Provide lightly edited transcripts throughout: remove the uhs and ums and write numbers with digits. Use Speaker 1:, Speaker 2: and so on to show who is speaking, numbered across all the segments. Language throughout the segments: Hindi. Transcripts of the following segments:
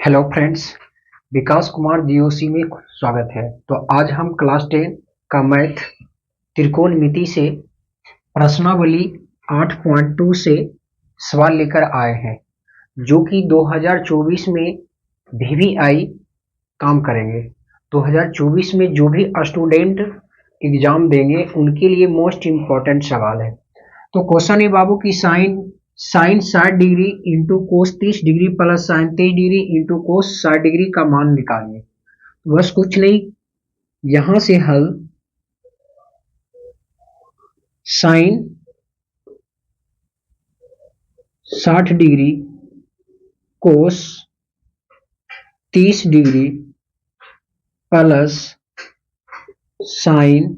Speaker 1: हेलो फ्रेंड्स, विकास कुमार जीओसी में स्वागत है। तो आज हम क्लास 10 का मैथ त्रिकोणमिति से प्रश्नावली 8.2 से सवाल लेकर आए हैं, जो कि 2024 में वीवीआई काम करेंगे। 2024 में जो भी स्टूडेंट एग्जाम देंगे उनके लिए मोस्ट इम्पोर्टेंट सवाल है। तो क्वेश्चन है बाबू की sine 60 degree into cos 30 degree plus sine 30 degree into cos 60 degree का मान निकालिए। बस कुछ नहीं, यहां से हल sine 60 degree cos 30 degree plus sine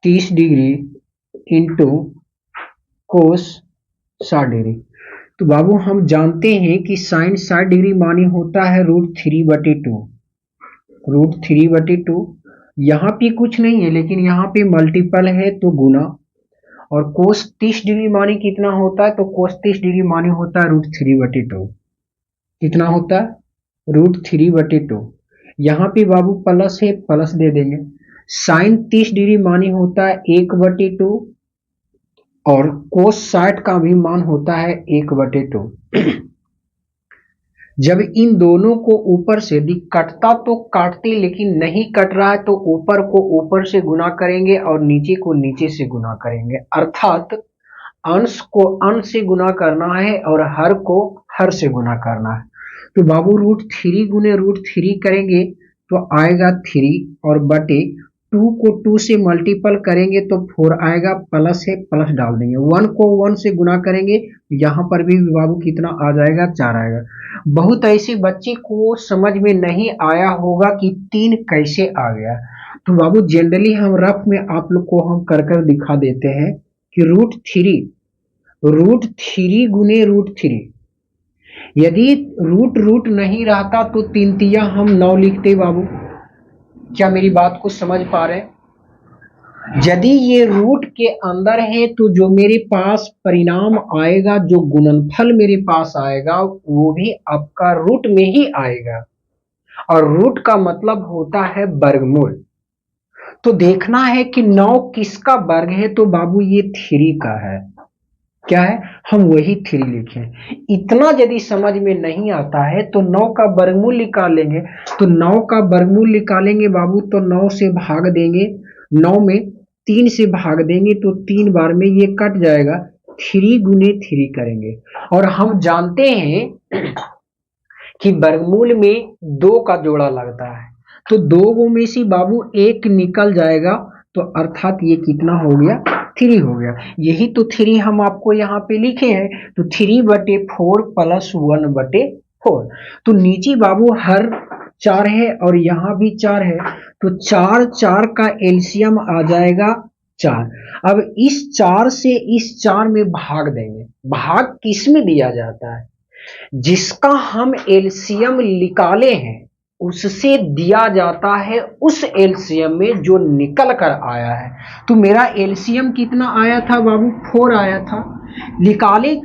Speaker 1: 30 degree into cos 60 degree. तो बाबू हम जानते हैं कि साइन 60 डिग्री मानी होता है √3/2। √3/2 यहाँ पे कुछ नहीं है, लेकिन यहाँ पे मल्टीपल है तो गुना। और कोस 30 डिग्री मानी कितना होता है? तो कोस 30 डिग्री मानी होता है √3/2। कितना होता है? √3/2। यहाँ पे बाबू प्लस है, प्लस दे देंगे। साइन 30 डिग्री मानी होता है 1/2 और कोस 60 का भी मान होता है 1/2। जब इन दोनों को ऊपर से यदि कटता तो काटते, लेकिन नहीं कट रहा है तो ऊपर को ऊपर से गुना करेंगे और नीचे को नीचे से गुना करेंगे। अर्थात अंश को अंश से गुना करना है और हर को हर से गुना करना है। तो बाबू √3 गुने √3 करेंगे तो आएगा 3 और बटे 2 को 2 से मल्टीपल करेंगे तो 4 आएगा, प्लस है प्लस डाल देंगे। 1 को 1 से गुना करेंगे, यहाँ पर भी बाबू कितना आ जाएगा? 4 आएगा। बहुत ऐसे बच्चे को समझ में नहीं आया होगा कि 3 कैसे आ गया। तो बाबू जनरली हम रफ में आप लोग को हम कर दिखा देते हैं कि √3 गुने √3, यदि रूट रूट नहीं रहता तो 3 तिया हम 9 लिखते बाबू। क्या मेरी बात को समझ पा रहे हैं? यदि ये रूट के अंदर है तो जो मेरे पास परिणाम आएगा, जो गुणनफल मेरे पास आएगा, वो भी आपका रूट में ही आएगा। और रूट का मतलब होता है वर्गमूल। तो देखना है कि 9 किसका वर्ग है, तो बाबू ये 3 का है। क्या है? हम वही 3 लिखें। इतना यदि समझ में नहीं आता है तो 9 का वर्गमूल निकालेंगे। तो 9 का वर्गमूल निकालेंगे बाबू तो 9 से भाग देंगे, 9 में 3 से भाग देंगे तो 3 बार में ये कट जाएगा। 3 गुने 3 करेंगे और हम जानते हैं कि वर्गमूल में 2 का जोड़ा लगता है, तो 2 में से बाबू 1 निकल जाएगा, तो अर्थात ये कितना हो गया? 3 हो गया। यही तो 3 हम आपको यहाँ पे लिखे हैं। तो 3/4 प्लस 1/4। तो नीचे बाबू हर 4 है और यहाँ भी 4 है, तो 4 का एलसीएम आ जाएगा 4। अब इस 4 से इस 4 में भाग देंगे। भाग किस में दिया जाता है? जिसका हम एलसीएम निकाले हैं उससे दिया जाता है उस एलसीएम में जो निकल कर आया है। तो मेरा एलसीएम कितना आया था बाबू? 4 आया था। निकाले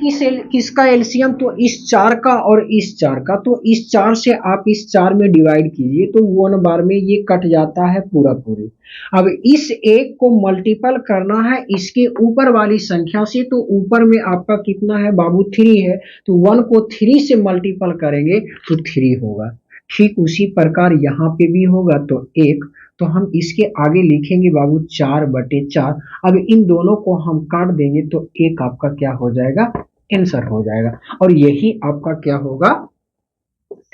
Speaker 1: किसका एलसीएम? तो इस 4 का और इस 4 का। तो इस 4 से आप इस 4 में डिवाइड कीजिए तो 1 बार में ये कट जाता है पूरा पूरी। अब इस एक को मल्टीपल करना है इसके ऊपर वाली संख्या से, तो ऊपर में आपका कितना है बाबू? 3 है। तो 1 को 3 से मल्टीपल करेंगे तो 3 होगा। ठीक उसी प्रकार यहाँ पे भी होगा तो 1। तो हम इसके आगे लिखेंगे बाबू 4/4। अब इन दोनों को हम काट देंगे तो 1 आपका क्या हो जाएगा? आंसर हो जाएगा। और यही आपका क्या होगा?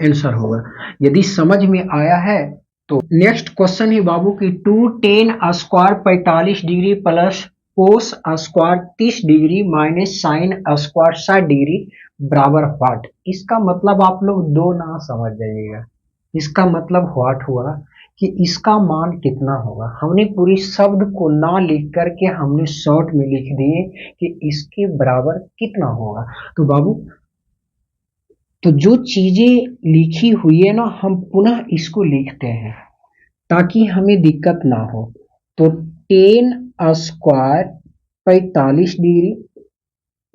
Speaker 1: आंसर होगा। यदि समझ में आया है तो नेक्स्ट क्वेश्चन है बाबू की 2tan² 45 degree plus cos square 30 degree minus sine square 60 degree बराबर व्हाट। इसका मतलब आप लोग दो ना समझ जाइएगा। इसका मतलब व्हाट हुआ कि इसका मान कितना होगा। हमने पूरी शब्द को ना लिख करके हमने शॉर्ट में लिख दिए कि इसके बराबर कितना होगा। तो बाबू तो जो चीजें लिखी हुई है ना, हम पुनः इसको लिखते हैं ताकि हमें दिक्कत ना हो। तो tan² 45 degree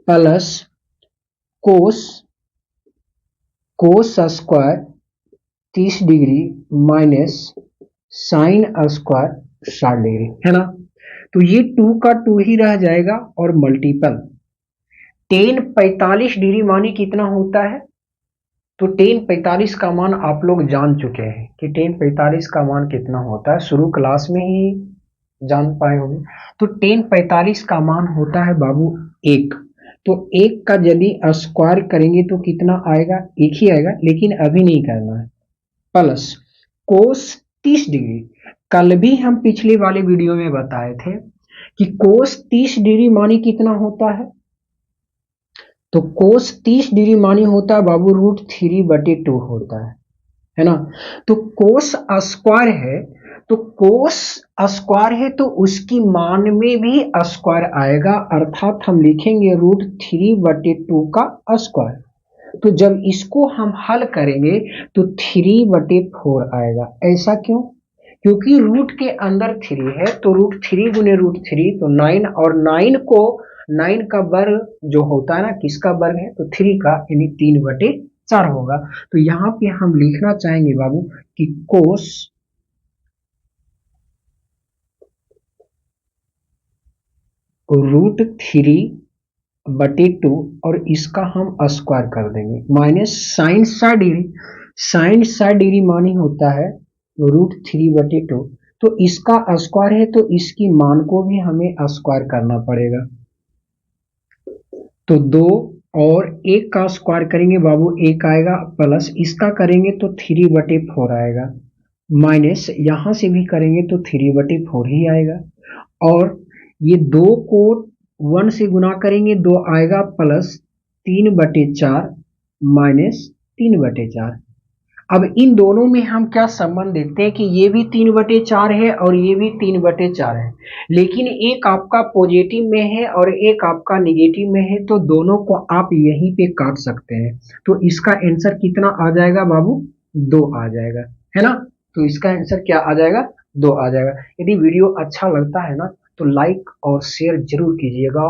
Speaker 1: plus cos square 30 degree minus sine square 60 degree, है ना। तो ये 2 का 2 ही रह जाएगा और मल्टीपल टेन 45 डिग्री माने कितना होता है। तो टेन 45 का मान आप लोग जान चुके हैं कि टेन 45 का मान कितना होता है, शुरू क्लास में ही जान पाए होंगे। तो टेन 45 का मान होता है बाबू 1। तो 1 का यदि स्क्वायर करेंगे तो कितना आएगा, 1 ही आएगा, लेकिन अभी नहीं करना है। प्लस कोस 30 डिग्री, कल भी हम पिछले वाले वीडियो में बताए थे कि कोस 30 डिग्री मानी कितना होता है। तो कोस 30 डिग्री मानी होता है बाबू √3/2 होता है ना। तो कोस स्क्वायर है, तो कोस स्क्वायर है तो उसकी मान में भी स्क्वायर आएगा, अर्थात हम लिखेंगे √3/2 का स्क्वायर। तो जब इसको हम हल करेंगे तो 3/4 आएगा। ऐसा क्यों? क्योंकि रूट के अंदर 3 है, तो √3 गुने √3 तो 9, और 9 को 9 का वर्ग जो होता है ना, किसका वर्ग है, तो 3 का, यानी 3/4 होगा। तो यहाँ पे हम लिखना चाहेंगे बाबू कि कोस √3/2 और इसका हम स्क्वायर कर देंगे, minus sine 60 degree. Sine 60 degree मानी होता है √3/2, तो इसका स्क्वायर है तो इसकी मान को भी हमें स्क्वायर करना पड़ेगा। तो 2 और 1 का स्क्वायर करेंगे बाबू 1 आएगा, प्लस इसका करेंगे तो 3/4 आएगा, माइनस यहाँ से भी करेंगे तो 3/4 ही आएगा। और ये 2 को 1 से गुना करेंगे 2 आएगा, प्लस 3/4 माइनस 3/4। अब इन दोनों में हम क्या संबंध देखते हैं कि ये भी 3/4 है और ये भी 3/4 है, लेकिन एक आपका पॉजिटिव में है और एक आपका निगेटिव में है, तो दोनों को आप यहीं पे काट सकते हैं। तो इसका आंसर कितना आ जाएगा बाबू, 2 आ जाएगा, है ना। तो इसका आंसर क्या आ जाएगा, 2 आ जाएगा। यदि वीडियो अच्छा लगता है ना तो लाइक और शेयर जरूर कीजिएगा।